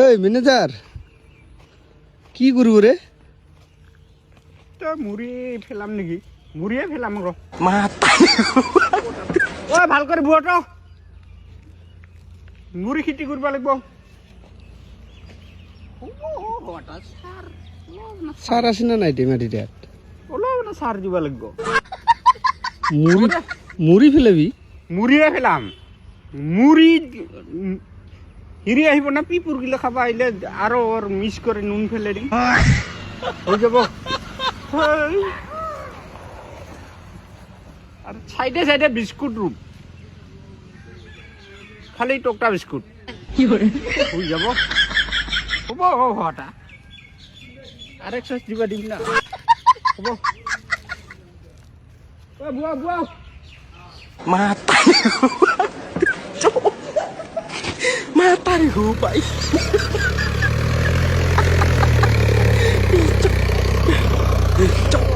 এই ম্যানেজার কি করব রে তো মুড়ি ফেলাম নাকি মুড়িয়ে ফেলাম র মাথা ও ভাল করে বুয়টো মুড়ি খেতি কৰিব লাগিব সাৰ আছে না নাই মাটিতে অলপ না সাৰ দিব লাগিব মুড়ি মুড়ি ফেলাবি মুড়িয়ে ফেলাম মুড়ি হিৰি আহিব না পিপুৰ গিলা খাবা আহিলে আৰু মিক্স কৰি নুন ফেলে দিম হৈ যাব আৰু সাইডে সাইডে বিস্কুট ৰুম খালি টকটা বিস্কুট হৈ যাব হ'ব হটা আৰু এক্সাৰচাইজ দিবা দিম না হ'ব বুৱা বুৱা mata mata nih pai cok